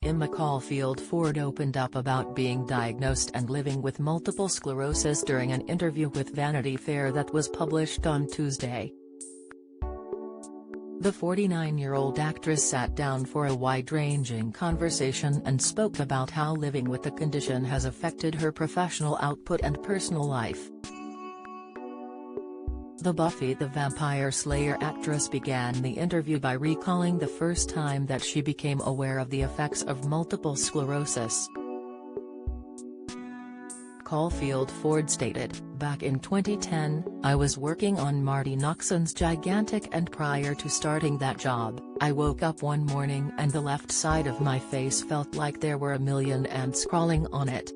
Emma Caulfield Ford opened up about being diagnosed and living with multiple sclerosis during an interview with Vanity Fair that was published on Tuesday. The 49-year-old actress sat down for a wide-ranging conversation and spoke about how living with the condition has affected her professional output and personal life. The Buffy the Vampire Slayer actress began the interview by recalling the first time that she became aware of the effects of multiple sclerosis. Caulfield Ford stated, "Back in 2010, I was working on Marty Noxon's Gigantic, and prior to starting that job, I woke up one morning and the left side of my face felt like there were a million ants crawling on it."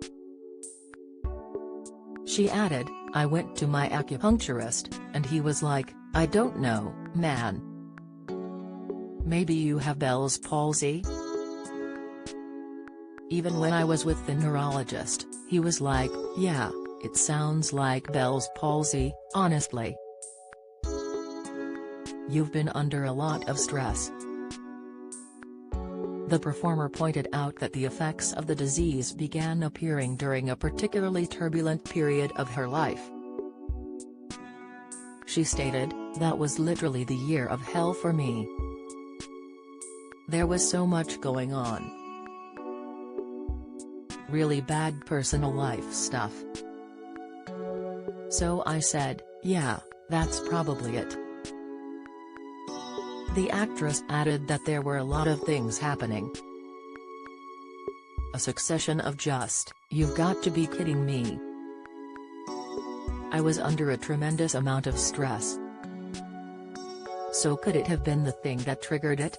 She added, "I went to my acupuncturist, and he was like, 'I don't know, man. Maybe you have Bell's palsy?' Even when I was with the neurologist, he was like, 'Yeah, it sounds like Bell's palsy, honestly. You've been under a lot of stress.'" The performer pointed out that the effects of the disease began appearing during a particularly turbulent period of her life. She stated, "That was literally the year of hell for me. There was so much going on. Really bad personal life stuff. So I said, yeah, that's probably it." The actress added that there were a lot of things happening. "A succession of just, you've got to be kidding me. I was under a tremendous amount of stress. So could it have been the thing that triggered it?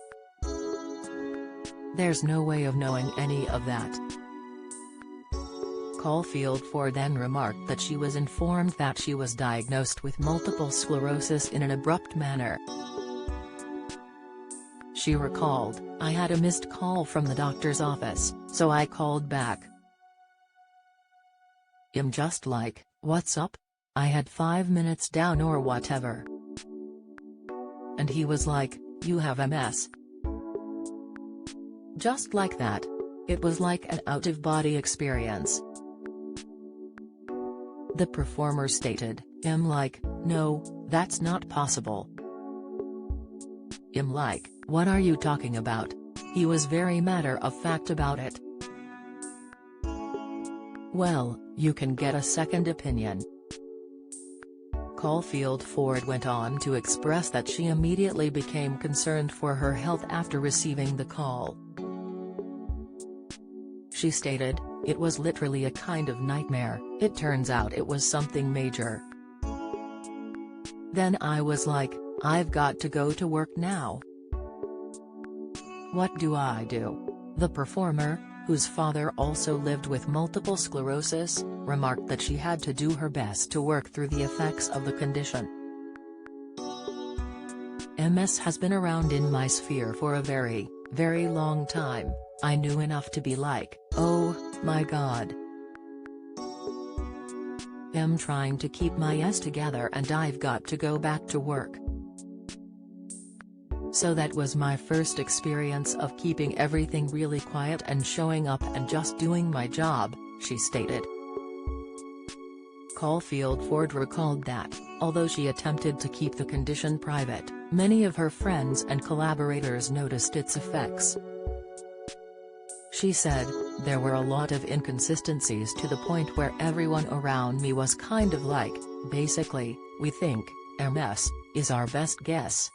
There's no way of knowing any of that." Caulfield Ford then remarked that she was informed that she was diagnosed with multiple sclerosis in an abrupt manner. She recalled, "I had a missed call from the doctor's office, so I called back. I'm just like, 'What's up? I had 5 minutes down or whatever.' And he was like, 'You have MS.' Just like that. It was like an out-of-body experience." The performer stated, "I'm like, no, that's not possible. I'm like, what are you talking about?" He was very matter-of-fact about it. "Well, you can get a second opinion." Caulfield Ford went on to express that she immediately became concerned for her health after receiving the call. She stated, "It was literally a kind of nightmare. It turns out it was something major. Then I was like, I've got to go to work now. What do I do?" The performer, whose father also lived with multiple sclerosis, remarked that she had to do her best to work through the effects of the condition. "MS has been around in my sphere for a very, very long time. I knew enough to be like, oh, my God. I'm trying to keep my S together and I've got to go back to work. So that was my first experience of keeping everything really quiet and showing up and just doing my job," she stated. Caulfield Ford recalled that, although she attempted to keep the condition private, many of her friends and collaborators noticed its effects. She said, "There were a lot of inconsistencies to the point where everyone around me was kind of like, basically, we think MS is our best guess."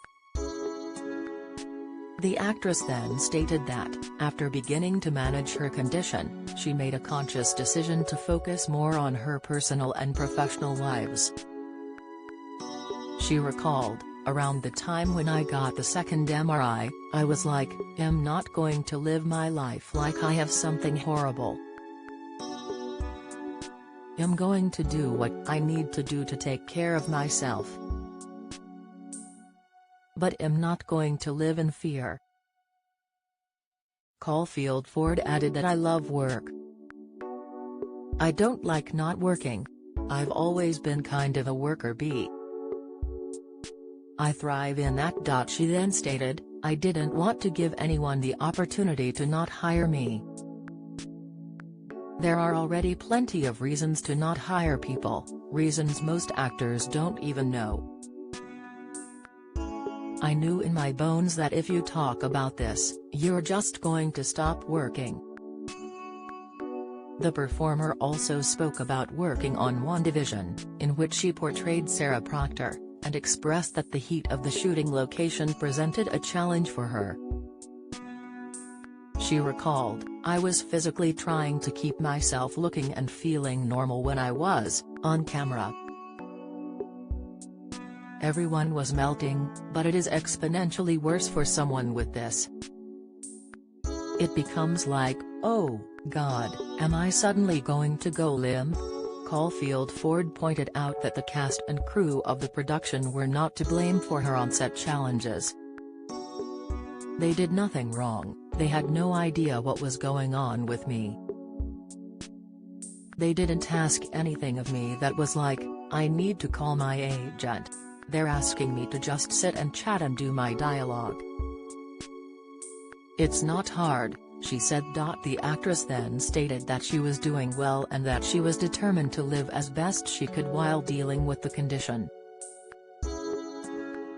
The actress then stated that, after beginning to manage her condition, she made a conscious decision to focus more on her personal and professional lives. She recalled, "Around the time when I got the second MRI, I was like, I'm not going to live my life like I have something horrible. I'm going to do what I need to do to take care of myself. But I'm not going to live in fear." Caulfield Ford added that, "I love work. I don't like not working. I've always been kind of a worker bee. I thrive in that." She then stated, I didn't want to give anyone the opportunity to not hire me. There are already plenty of reasons to not hire people, reasons most actors don't even know. I knew in my bones that if you talk about this, you're just going to stop working. The performer also spoke about working on WandaVision, in which she portrayed Sarah Proctor, and expressed that the heat of the shooting location presented a challenge for her. She recalled, "I was physically trying to keep myself looking and feeling normal when I was on camera. Everyone was melting, but it is exponentially worse for someone with this. It becomes like, oh, God, am I suddenly going to go limp?" Caulfield Ford pointed out that the cast and crew of the production were not to blame for her on-set challenges. "They did nothing wrong, they had no idea what was going on with me. They didn't ask anything of me that was like, I need to call my agent. They're asking me to just sit and chat and do my dialogue. It's not hard," she said. The actress then stated that she was doing well and that she was determined to live as best she could while dealing with the condition.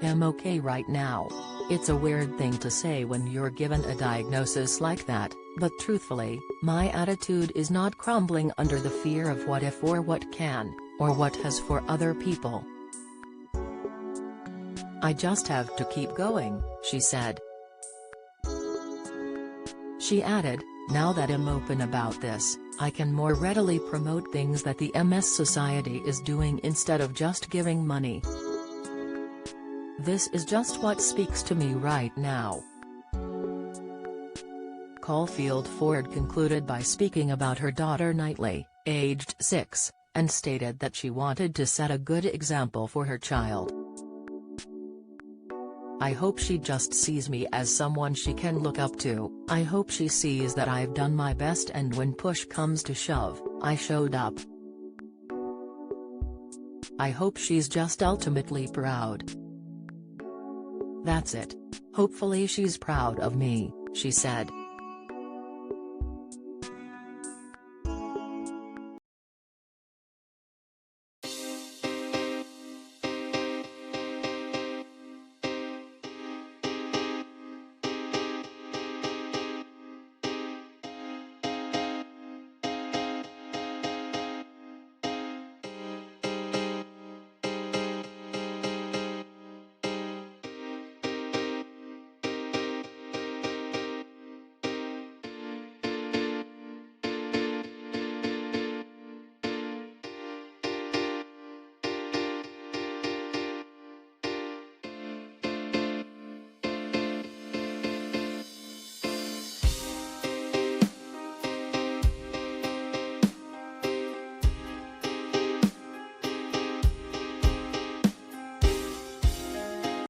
"I'm okay right now. It's a weird thing to say when you're given a diagnosis like that, but truthfully, my attitude is not crumbling under the fear of what if or what can, or what has for other people. I just have to keep going," she said. She added, "Now that I'm open about this, I can more readily promote things that the MS Society is doing instead of just giving money. This is just what speaks to me right now." Caulfield Ford concluded by speaking about her daughter Knightley, aged 6, and stated that she wanted to set a good example for her child. "I hope she just sees me as someone she can look up to. I hope she sees that I've done my best and when push comes to shove, I showed up. I hope she's just ultimately proud. That's it. Hopefully she's proud of me," she said.